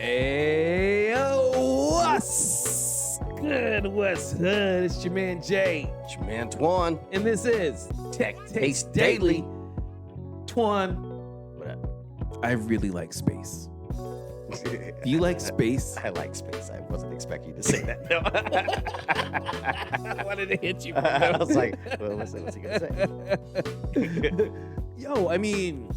Hey, what's good? What's hood? It's your man Jay. It's your man Twon. And this is Tech Taste Daily. Twon, What up? I really like space. Do you like space? I like space. I wasn't expecting you to say that. No. I wanted to hit you. I was like, well, what's he going to say? Yo, I mean,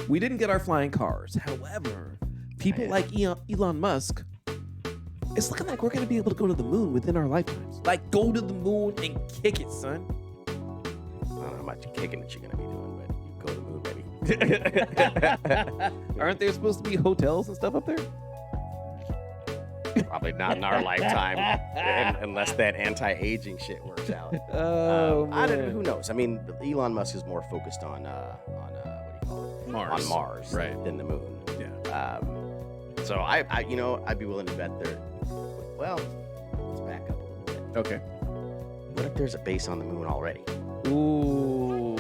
we didn't get our flying cars. However, people like Elon Musk, it's looking like we're going to be able to go to the moon within our lifetimes. Like, go to the moon and kick it, son. I don't know how much kicking that you're going to be doing, but you go to the moon, baby. Aren't there supposed to be hotels and stuff up there? Probably not in our lifetime, unless that anti-aging shit works out. Oh, I don't know. man. Who knows? I mean, Elon Musk is more focused on what do you call it? Mars. On Mars, Right. than the moon. Yeah. So I'd be willing to bet there. Well, let's back up a little bit. Okay. What if there's a base on the moon already? Ooh.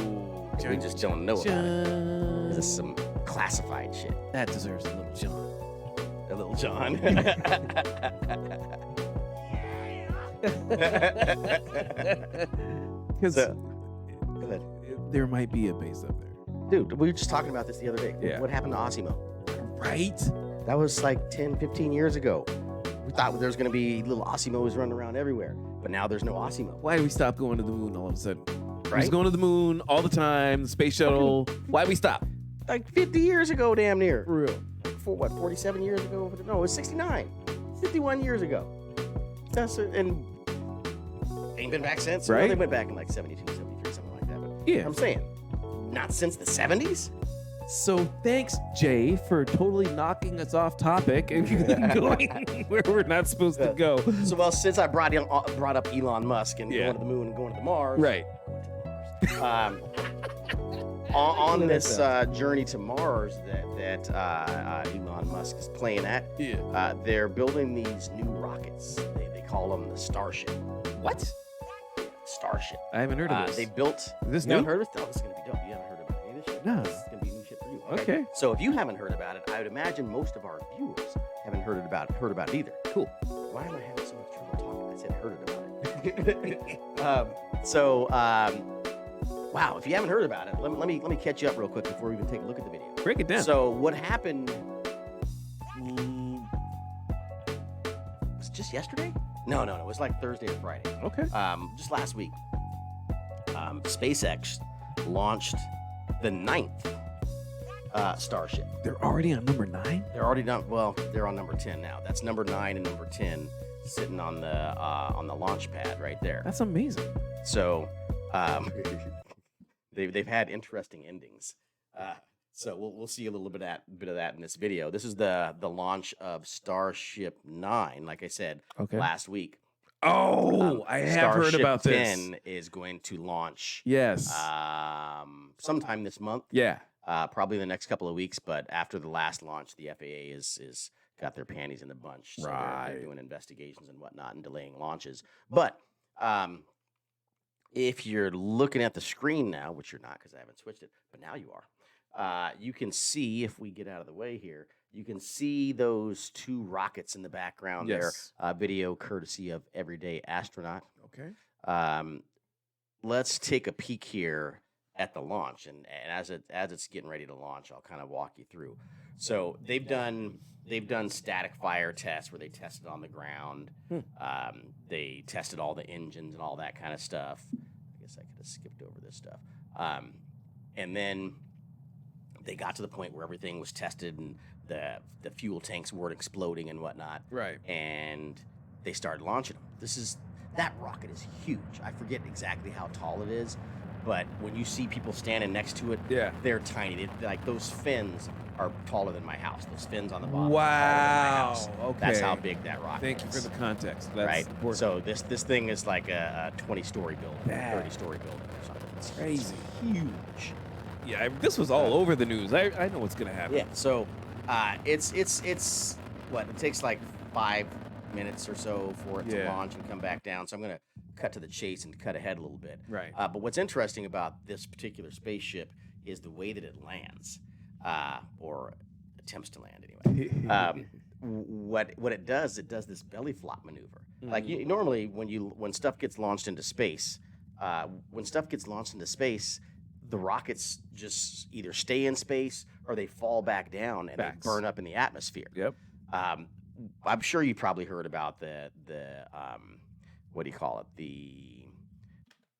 We just don't know about it. This is some classified shit. That deserves a little John. A little John. Because Go ahead. there might be a base up there. Dude, we were just talking about this the other day. Yeah. What happened to Osimo? Right? That was like 10, 15 years ago. We thought there was going to be little Osimos running around everywhere, but now there's no Osimo. Why did we stop going to the moon all of a sudden? We was Right? going to the moon all the time, the space shuttle. Why we stop? Like 50 years ago, damn near. For real. For what, 47 years ago? No, it was 69. 51 years ago. That's it. And ain't been back since. Right. Well, they went back in like 72, 73, something like that. But Yeah. I'm saying, not since the 70s? So thanks, Jay, for totally knocking us off topic and going where we're not supposed to go. So, well, since I brought up Elon Musk and Yeah. going to the moon and going to Mars. Right. Going to Mars. On this journey to Mars that Elon Musk is playing at, Yeah. they're building these new rockets. They call them the Starship. What? Starship. I haven't heard of this. They built. Is this You new? haven't heard of this? Oh, this is gonna be dope. You haven't heard about any of this shit? No. This is gonna be new shit for you. Okay. So if you haven't heard about it, I would imagine most of our viewers haven't heard about it either. Cool. Why am I having so much trouble talking? I said heard about it. Wow. If you haven't heard about it, let me catch you up real quick before we even take a look at the video. Break it down. So what happened? Was it just yesterday? No. It was like Thursday or Friday. Okay. Just last week. SpaceX launched the 9th Starship. They're already on number 9? They're already done. Well, they're on number 10 now. That's number 9 and number 10 sitting on the launch pad right there. That's amazing. So they've had interesting endings. So we'll see a little bit of that in this video. This is the launch of Starship 9, like I said Okay. last week. Oh, I have heard about this. Starship 10 is going to launch Yes. sometime this month. Yeah. Probably the next couple of weeks, but after the last launch, the FAA is got their panties in a bunch. So they're doing investigations and whatnot and delaying launches. But if you're looking at the screen now, which you're not because I haven't switched it, but now you are, you can see, if we get out of the way here, you can see those two rockets in the background Yes. there. Video courtesy of Everyday Astronaut. Okay. Let's take a peek here at the launch, and as it's getting ready to launch, I'll kind of walk you through. So they've done static fire tests where they tested on the ground. They tested all the engines and all that kind of stuff. I guess I could have skipped over this stuff. And then they got to the point where everything was tested and the fuel tanks weren't exploding and whatnot. Right. And they started launching them. That rocket is huge. I forget exactly how tall it is, but when you see people standing next to it, Yeah. they're tiny. Like those fins are taller than my house. Those fins on the bottom. Wow. Are taller than my house. Okay. That's how big that rocket Thank you is. for the context. That's right. important. So this thing is like a 20-story building, Damn. 30-story building or something. It's Crazy. huge. Yeah, this was all over the news. I know what's gonna happen. Yeah. So it's what it takes like 5 minutes or so for it to Yeah. launch and come back down. So I'm gonna cut to the chase and cut ahead a little bit. Right. But what's interesting about this particular spaceship is the way that it lands, or attempts to land anyway. what it does this belly flop maneuver. Like Mhm. normally when stuff gets launched into space, the rockets just either stay in space or they fall back down and Facts. they burn up in the atmosphere. Yep. I'm sure you probably heard about the what do you call it,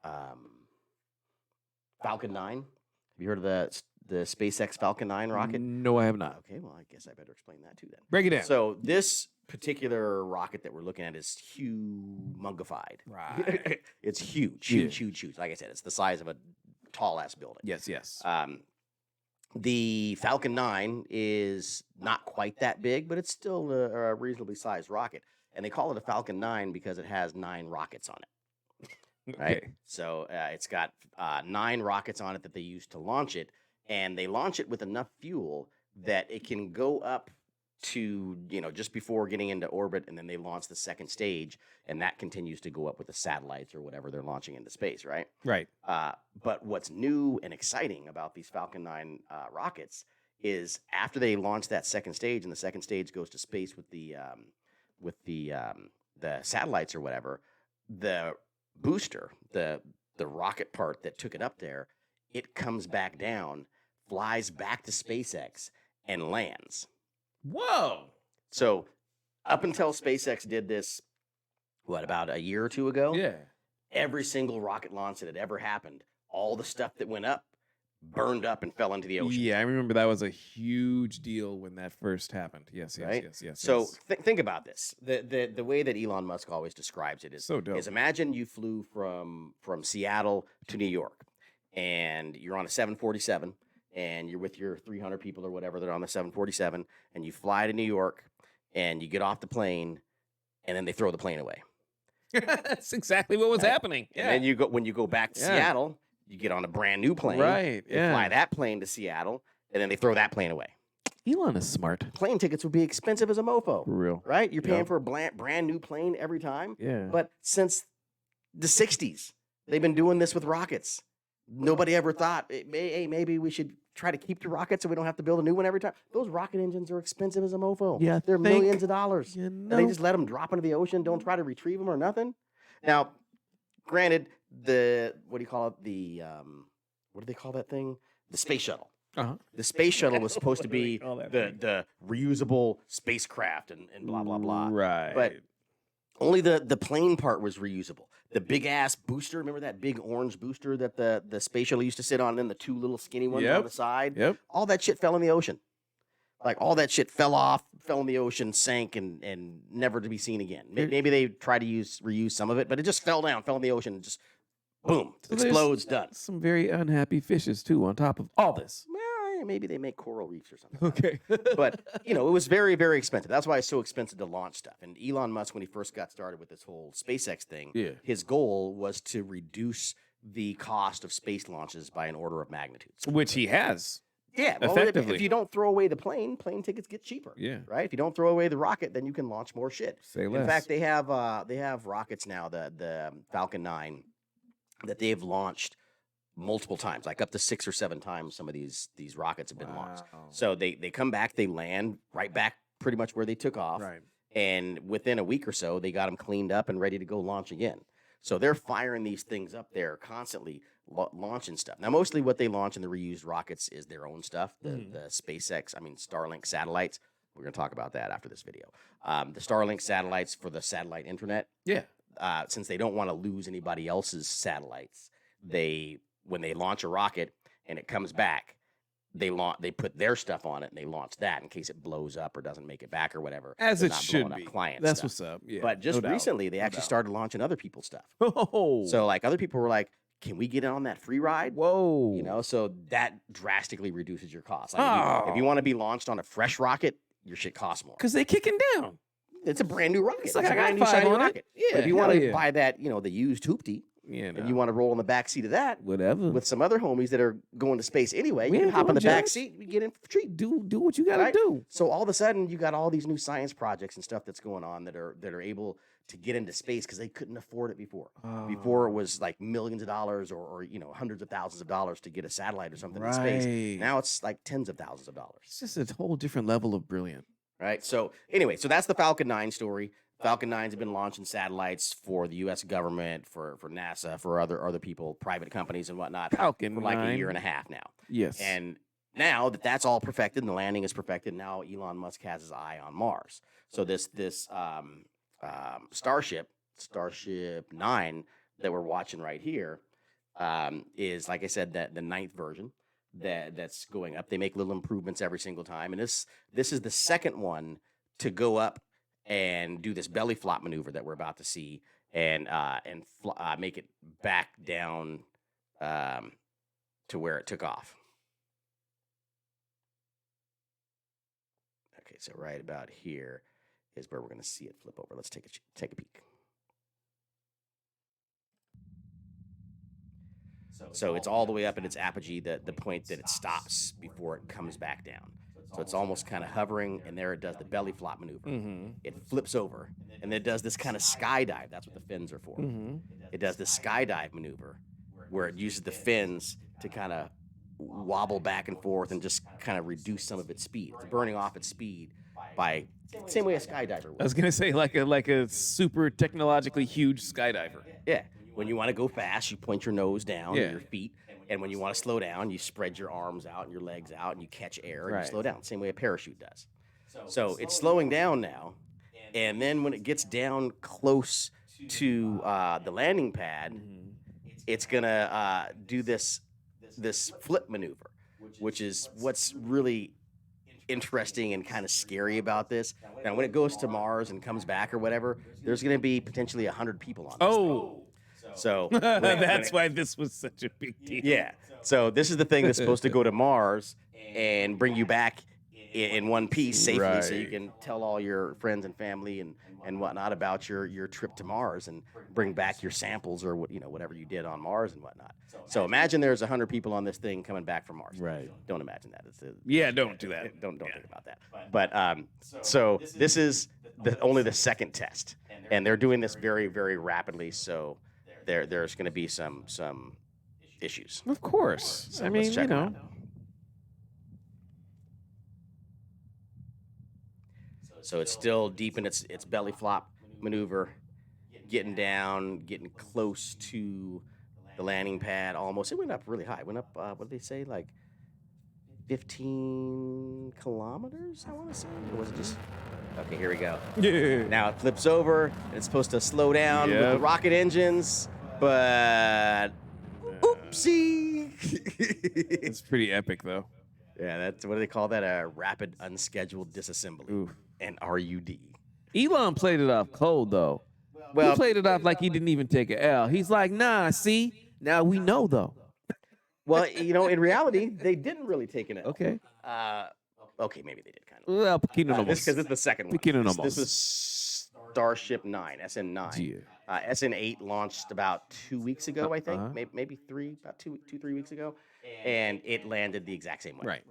um, Falcon 9. Have you heard of the SpaceX Falcon 9 rocket? No, I have not. Okay, well, I guess I better explain that too then. Break it down. So this particular rocket that we're looking at is humongified. Right. It's huge. Like I said, it's the size of a tall ass building. Yes. The Falcon 9 is not quite that big, but it's still a reasonably sized rocket. And they call it a Falcon 9 because it has 9 rockets on it. Right? Okay. So it's got 9 rockets on it that they use to launch it. And they launch it with enough fuel that it can go up to, just before getting into orbit. And then they launch the second stage. And that continues to go up with the satellites or whatever they're launching into space, right? Right. But what's new and exciting about these Falcon 9 rockets is after they launch that second stage, and the second stage goes to space with the satellites or whatever, the booster, the rocket part that took it up there, it comes back down, flies back to SpaceX, and lands. Whoa. So up until SpaceX did this, about a year or two ago? Yeah. Every single rocket launch that had ever happened, all the stuff that went up burned up and fell into the ocean. Yeah, I remember that was a huge deal when that first happened. Yes. Right? Yes. So think about this. The way that Elon Musk always describes it is, So dope. is imagine you flew from Seattle to New York, and you're on a 747, and you're with your 300 people or whatever that are on the 747, and you fly to New York, and you get off the plane, and then they throw the plane away. That's exactly what was happening. And then when you go back to Seattle, you get on a brand new plane. Right. They fly that plane to Seattle, and then they throw that plane away. Elon is smart. Plane tickets would be expensive as a mofo. For real. Right? You're paying for a brand new plane every time. Yeah. But since the 60s, they've been doing this with rockets. Nobody ever thought, hey, maybe we should try to keep the rocket so we don't have to build a new one every time. Those rocket engines are expensive as a mofo. Yeah, They're millions of dollars. You And know. they just let them drop into the ocean, don't try to retrieve them or nothing. Now, granted, what do you call it? What do they call that thing? The space shuttle. Uh-huh. The space shuttle was supposed to What do they be call that thing? the reusable spacecraft and blah, blah, blah. Right. But only the plane part was reusable. The big ass booster, remember that big orange booster that the space shuttle used to sit on, and then the 2 little skinny ones on the side? Yep. All that shit fell in the ocean. Like all that shit fell in the ocean, sank, and never to be seen again. Maybe they tried to reuse some of it, but it just fell in the ocean, and just boom, So there's explodes, done. Some very unhappy fishes too on top of all this. Well, maybe they make coral reefs or something. Okay. But it was very, very expensive. That's why it's so expensive to launch stuff. And Elon Musk, when he first got started with this whole SpaceX thing, Yeah. his goal was to reduce the cost of space launches by an order of magnitude. Which he has. Yeah, well, Effectively. if you don't throw away the plane tickets get cheaper. Yeah. Right. If you don't throw away the rocket, then you can launch more shit. Say In less. fact, they have rockets now, the Falcon 9, that they've launched multiple times, like up to 6 or 7 times. Some of these rockets have been launched. Wow. So they come back, they land right back pretty much where they took off. Right. And within a week or so, they got them cleaned up and ready to go launch again. So they're firing these things up there constantly, launching stuff. Now, mostly what they launch in the reused rockets is their own stuff, the SpaceX, Starlink satellites. We're going to talk about that after this video. The Starlink satellites for the satellite internet. Yeah. Since they don't want to lose anybody else's satellites, when they launch a rocket and it comes back, they put their stuff on it and they launch that in case it blows up or doesn't make it back or whatever. As They're it not should blowing be. up client That's stuff. what's up. Yeah. But just no doubt. recently, they No actually doubt. started launching other people's stuff. Oh. So like other people were like, "Can we get in on that free ride?" Whoa. So that drastically reduces your cost. Like if you want to be launched on a fresh rocket, your shit costs more. Because they kicking down. It's a brand new rocket. It's like a I got brand new 5 shiny on it. rocket. Yeah, But if you hell want to yeah. buy that, the used hoopty, Yeah. and you want to roll in the back seat of that whatever. with some other homies that are going to space anyway, We you can ain't hop in gonna the back judge. seat and get in for free. do what you gotta Right? do. So all of a sudden, you got all these new science projects and stuff that's going on that are able to get into space because they couldn't afford it before. Before it was like millions of dollars or hundreds of thousands of dollars to get a satellite or something in space. Right. Now it's like tens of thousands of dollars. It's just a whole different level of brilliant. right? So anyway, so that's the Falcon 9 story. Falcon 9s have been launching satellites for the U.S. government, for NASA, for other people, private companies and whatnot, Falcon for like a 9. year and a half now. Yes. And now that that's all perfected and the landing is perfected, now Elon Musk has his eye on Mars. So this Starship 9 that we're watching right here is, like I said, that the 9th version that's going up. They make little improvements every single time, and this is the second one to go up and do this belly flop maneuver that we're about to see, and make it back down to where it took off. Okay, so right about here is where we're going to see it flip over. Let's take a peek. So it's all the way up at its apogee, the point that it stops before it comes back down. So it's almost kind of hovering, and there it does the belly flop maneuver. Mm-hmm. It flips over, and then it does this kind of skydive. That's what the fins are for. Mm-hmm. It does this skydive maneuver where it uses the fins to kind of wobble back and forth and just kind of reduce some of its speed. It's burning off its speed by the same way a skydiver would. I was gonna say like a super technologically huge skydiver. Yeah. When you want to go fast, you point your nose down, Yeah. or your feet. And when you want to slow down, you spread your arms out and your legs out, and you catch air and Right. you slow down. Same way a parachute does. So it's slowing down now. And then when it gets down close to the landing pad, it's going to do this flip maneuver, which is what's really interesting and kind of scary about this. Now, when it goes to Mars and comes back or whatever, there's going to be potentially 100 people on this thing. Oh, So that's why this was such a big deal. yeah. So this is the thing that's supposed to go to Mars and bring you back in one piece safely, so you Right. can tell all your friends and family and whatnot about your trip to Mars and bring back your samples or whatever you did on Mars and whatnot. So imagine there's 100 people on this thing coming back from Mars. Right. Don't imagine that. Yeah, don't do that. Don't think about that. But so this is only the second test, and they're doing this very, very rapidly. So there's going to be some issues. Of course. So I let's mean, check them out. So it's still deep in its belly flop maneuver, getting down, getting close to the landing pad almost. It went up really high. It went up, what did they say, like 15 kilometers, I want to say? Or was it just... Okay, here we go. Yeah. Now it flips over, and it's supposed to slow down with the Yep. rocket engines, but... Oopsie! It's pretty epic, though. Yeah, that's, what do they call that? A rapid unscheduled disassembly. Oof. An RUD. Elon played it off cold, though. Well, He played it off like he didn't even take an L. He's like, nah, see? Now we know, though. well, in reality, they didn't really take an L. Okay. Okay, maybe they did kind of. Well, pequeno nomos. This because it's the second one. Pequeno This nomos. is Starship 9, SN9. Yeah. SN8 launched about 2 weeks ago, I think. Uh-huh. Maybe 3 weeks ago. And it landed the exact same way. Right.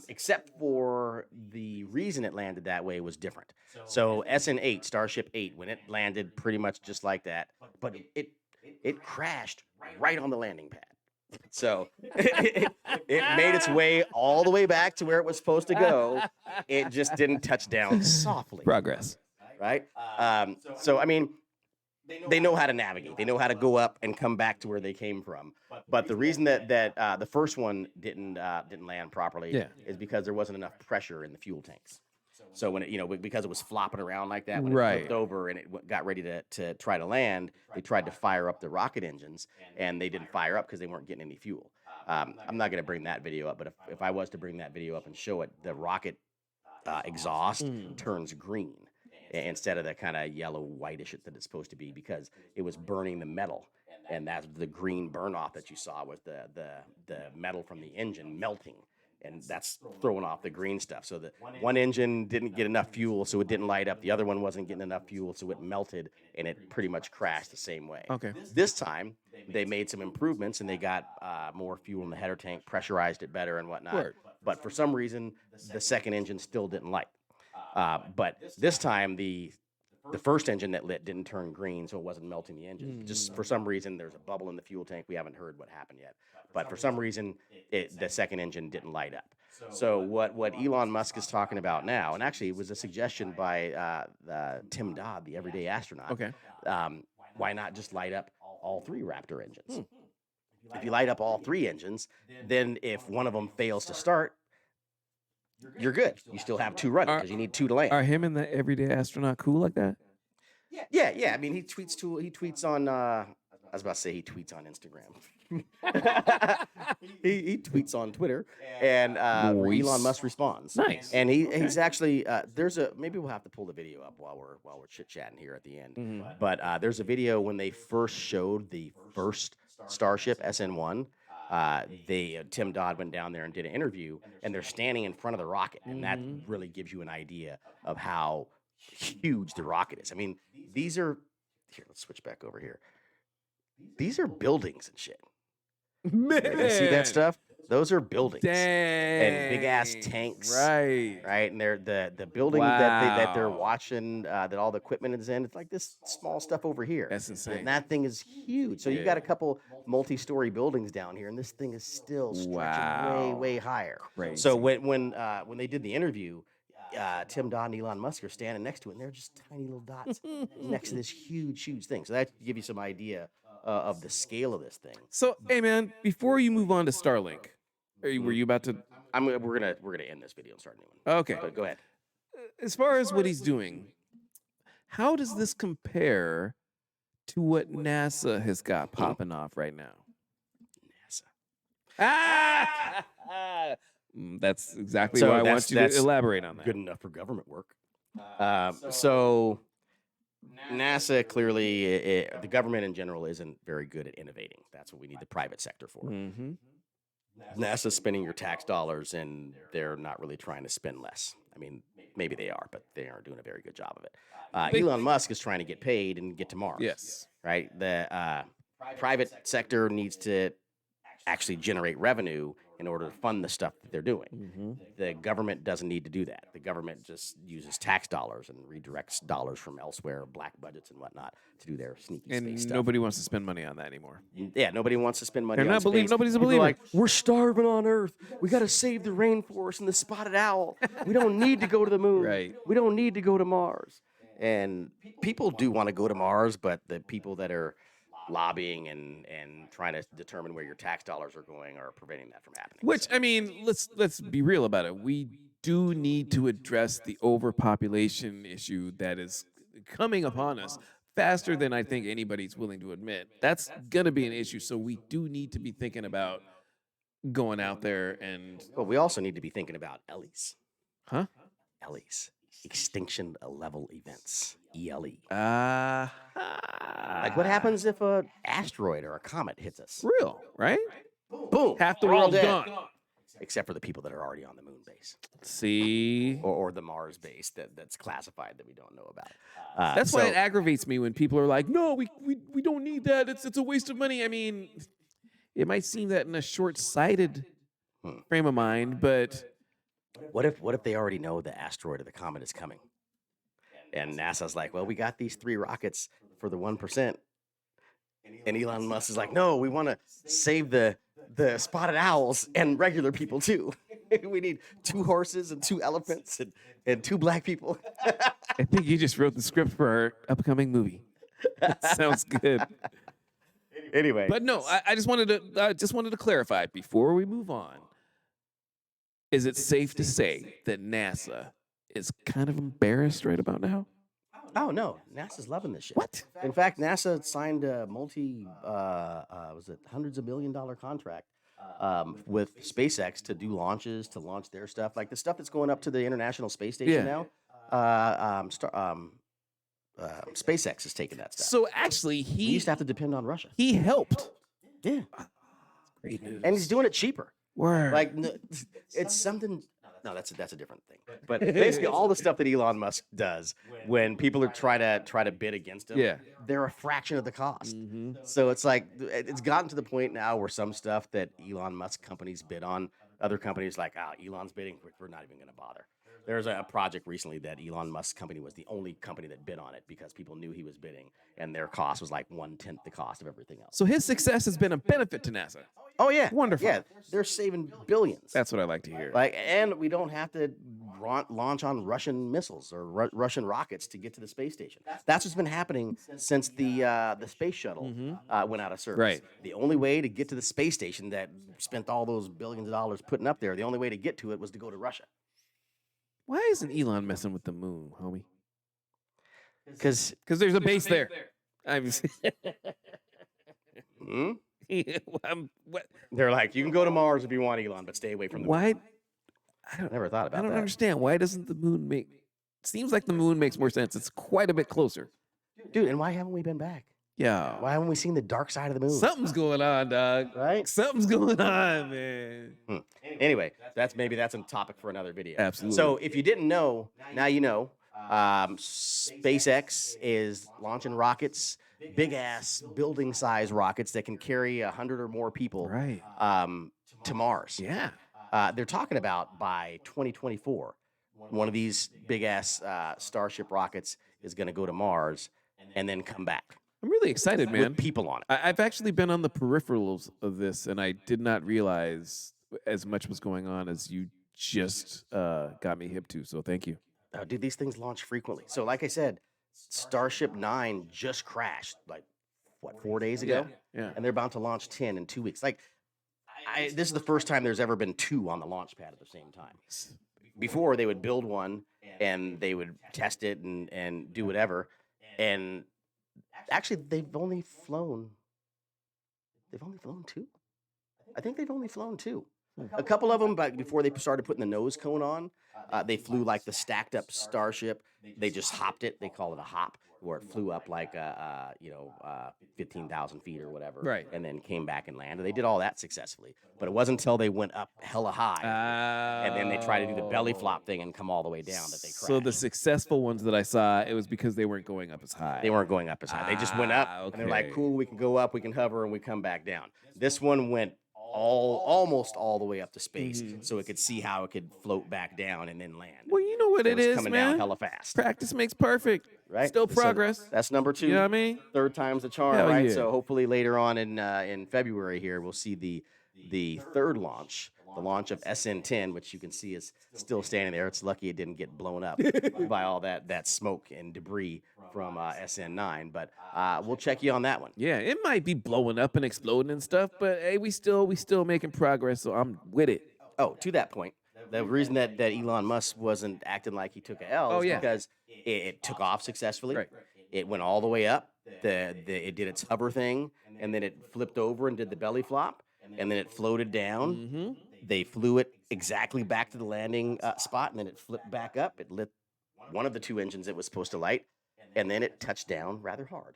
Except for the reason it landed that way was different. So SN8, Starship 8, when it landed pretty much just like that, but it crashed right on the landing pad. So it made its way all the way back to where it was supposed to go. It just didn't touch down softly. Progress. Right? So, I mean, they know how to navigate. They know how to go up and come back to where they came from. But the reason that the first one didn't land properly Yeah. is because there wasn't enough pressure in the fuel tanks. So when it, because it was flopping around like that, when Right. it flipped over and it got ready to try to land, they tried to fire up the rocket engines, and they didn't fire up because they weren't getting any fuel. I'm not going to bring that video up, but if I was to bring that video up and show it, the rocket exhaust turns green instead of the kind of yellow whitish that it's supposed to be, because it was burning the metal, and that's the green burn off that you saw was the metal from the engine melting, and that's throwing off the green stuff. So the one engine didn't get enough fuel, so it didn't light up. The other one wasn't getting enough fuel, so it melted, and it pretty much crashed the same way. Okay. This time, they made some improvements, and they got more fuel in the header tank, pressurized it better and whatnot. Word. But for some reason, the second engine still didn't light. But this time, the first engine that lit didn't turn green, so it wasn't melting the engine. Just for some reason, there's a bubble in the fuel tank. We haven't heard what happened yet. But for some reason, the second engine didn't light up. So what Elon Musk is talking about now, and actually it was a suggestion by Tim Dodd, the everyday astronaut. Okay. Why not just light up all three Raptor engines? If you light up all three engines, then if one of them fails to start, you're good. You still have two running because you need two to land. Are him and the everyday astronaut cool like that? Yeah. I mean, he tweets on. I was about to say he tweets on Instagram. he tweets on Twitter, and Elon Musk responds. Nice. And he's actually maybe we'll have to pull the video up while we're chit chatting here at the end. Mm-hmm. But there's a video when they first showed the first Starship SN9. Tim Dodd went down there and did an interview, and they're standing in front of the rocket, and that really gives you an idea of how huge the rocket is. I mean, these are here. Let's switch back over here. These are buildings and shit. Man. You see that stuff? Those are buildings. Dang. And big ass tanks. Right. And they're the building that they're watching, that all the equipment is in. It's like this small stuff over here. That's insane. And that thing is huge. So you've got a couple multi-story buildings down here, and this thing is still stretching way higher. Crazy. So when they did the interview, Tim Dodd and Elon Musk are standing next to it, and they're just tiny little dots next to this huge thing. So that give you some idea of the scale of this thing. So, hey man, before you move on to Starlink, were you about to? We're gonna end this video and start a new one. Okay. But go ahead. As far as what he's doing, how does this compare to what NASA has got popping off right now? NASA. That's exactly So why I want that's- you to that's elaborate on that. Good enough for government work. So NASA clearly, the government in general isn't very good at innovating. That's what we need the private sector for. Mm-hmm. NASA's spending your tax dollars, and they're not really trying to spend less. I mean, maybe they are, but they aren't doing a very good job of it. Elon Musk is trying to get paid and get to Mars. Yes. Right? The private sector needs to actually generate revenue in order to fund the stuff that they're doing. Mm-hmm. The government doesn't need to do that. The government just uses tax dollars and redirects dollars from elsewhere, black budgets and whatnot, to do their sneaky space And stuff. nobody wants to spend money on that anymore. Yeah, nobody wants to spend money They're on not space. nobody's a People are believer. like, we're starving on Earth. We got to save the rainforest and the spotted owl. We don't need to go to the moon. Right. We don't need to go to Mars. And people do want to go to Mars, but the people that are lobbying and trying to determine where your tax dollars are going are preventing that from happening. Which, I mean, let's be real about it. We do need to address the overpopulation issue that is coming upon us faster than I think anybody's willing to admit. That's going to be an issue. So we do need to be thinking about going out there and... But we also need to be thinking about ELEs. Huh? ELEs. Extinction level events. ELE. Like What happens if an asteroid or a comet hits us? Real, right? Boom. Half the we're all world dead. gone. Except for the people that are already on the moon base. See? Or the Mars base that's classified that we don't know about. That's why it aggravates me when people are like, no, we don't need that. It's a waste of money. I mean, it might seem that in a short-sighted frame of mind, but... What if they already know the asteroid or the comet is coming? And NASA's like, well, we got these 3 rockets for the 1%. And Elon Musk is like, no, we want to save the spotted owls and regular people too. We need 2 horses and 2 elephants and 2 black people. I think you just wrote the script for our upcoming movie. That sounds good. Anyway. But no, I just wanted to clarify before we move on. Is it safe to say that NASA is kind of embarrassed right about now? Oh no, NASA's loving this shit. What? In fact, NASA signed a was it $hundreds of million contract with SpaceX to do launches, to launch their stuff, like the stuff that's going up to the International Space Station now. SpaceX is taking that stuff. So actually, We used to have to depend on Russia. he helped. Yeah, Great news. and he's doing it cheaper. Word. Like it's something. No, that's a different thing. But basically, all the stuff that Elon Musk does when people are try to bid against him, Yeah. they're a fraction of the cost. Mhm. So it's like it's gotten to the point now where some stuff that Elon Musk companies bid on, other companies like, Elon's bidding, we're not even going to bother. There's a project recently that Elon Musk's company was the only company that bid on it because people knew he was bidding, and their cost was like 1/10 the cost of everything else. So his success has been a benefit to NASA. Oh yeah, Wonderful. Yeah, they're saving billions. That's what I like to hear. Like, and we don't have to launch on Russian missiles or Russian rockets to get to the space station. That's what's been happening since the space shuttle went out of service. Right. The only way to get to the space station that spent all those billions of dollars putting up there, the only way to get to it was to go to Russia. Why isn't Elon messing with the moon, homie? Because there's a base there. I'm, they're like, you can go to Mars if you want, Elon, but stay away from the moon. Why? I never thought about that. I don't understand. Why doesn't the moon make? Seems like the moon makes more sense. It's quite a bit closer. Dude, and why haven't we been back? Yeah. Why haven't we seen the dark side of the moon? Something's going on, dog. Right? Something's going on, man. Anyway, that's a topic for another video. Absolutely. So if you didn't know, now you know. SpaceX is launching rockets, big ass building size rockets that can carry 100 or more people Right. To Mars. Yeah. They're talking about by 2024, one of these big ass Starship rockets is going to go to Mars and then come back I'm really excited, man. with people on it. I've actually been on the peripherals of this, and I did not realize as much was going on as you just got me hip to. So thank you. Dude, these things launch frequently. So like I said, Starship 9 just crashed like, what, 4 days ago? Yeah. And they're about to launch 10 in 2 weeks. Like, this is the first time there's ever been 2 on the launch pad at the same time. Before, they would build one, and they would test it and do whatever. And actually, they've only flown 2. I think they've only flown 2. A couple of them, but before they started putting the nose cone on, they flew like the stacked up Starship. They just hopped it. They call it a hop, where it flew up like 15,000 feet or whatever, Right. and then came back and landed. They did all that successfully, but it wasn't until they went up hella high, and then they tried to do the belly flop thing and come all the way down that they crashed. So the successful ones that I saw, it was because they weren't going up as high. They weren't going up as high. They just went up, and they're like, okay. cool, we can go up, we can hover, and we come back down. This one went almost all the way up to space, so it could see how it could float back down and then land. Well, you know what it was is, coming man. down hella fast. Practice makes perfect. Right? Still So progress. that's number 2. You know what I mean? Third time's the charm, Hell right? yeah. So hopefully later on in February here, we'll see the third launch, the launch of SN10, which you can see is still standing there. It's lucky it didn't get blown up by all that smoke and debris from SN9. But we'll check you on that one. Yeah, it might be blowing up and exploding and stuff, but hey, we still making progress, so I'm with it. Oh, to that point, the reason that Elon Musk wasn't acting like he took a L is because it took off successfully. Right. It went all the way up. It did its hover thing, and then it flipped over and did the belly flop, and then it floated down. They flew it exactly back to the landing spot, and then it flipped back up. It lit one of the 2 engines it was supposed to light, and then it touched down rather hard.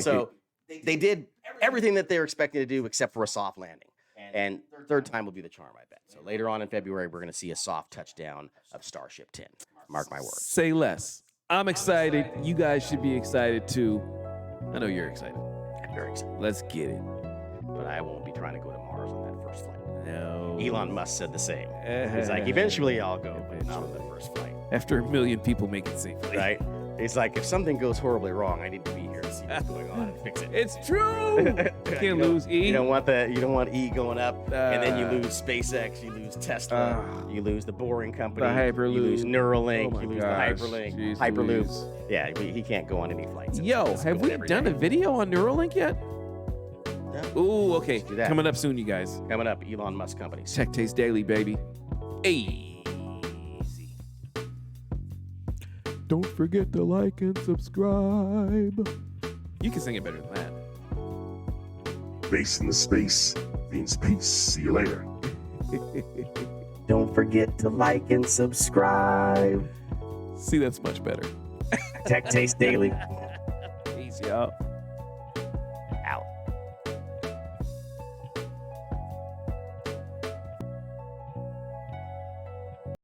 So they did everything that they were expecting to do except for a soft landing. And third time will be the charm, I bet. So later on in February, we're going to see a soft touchdown of Starship 10. Mark my words. Say less. I'm excited. You guys should be excited too. I know you're excited. I'm very excited. Let's get it. But I won't be trying to go to Mars on that first flight. No. Elon Musk said the same. He's like, eventually I'll go, but not on the first flight. After 1 million people make it safely. Right? He's like, if something goes horribly wrong, I need to be here to see what's going on and fix it. It's true. Can't lose E. You don't want E going up, and then you lose SpaceX, you lose Tesla, you lose the Boring Company, The Hyperloop. you lose Neuralink, Oh my you lose gosh. the Hyperlink, Jeez Hyperloop. Louise. Yeah, he can't go on any flights. Yo, It's have going we every done a day. video on Neuralink yet? No. Ooh, okay. do that. Coming up soon, you guys. Coming up, Elon Musk companies. Tech Taste Daily, baby. Easy. Don't forget to like and subscribe. You can sing it better than that. Base in the space means peace. See you later. Don't forget to like and subscribe. See, that's much better. Tech Taste Daily. Peace, y'all.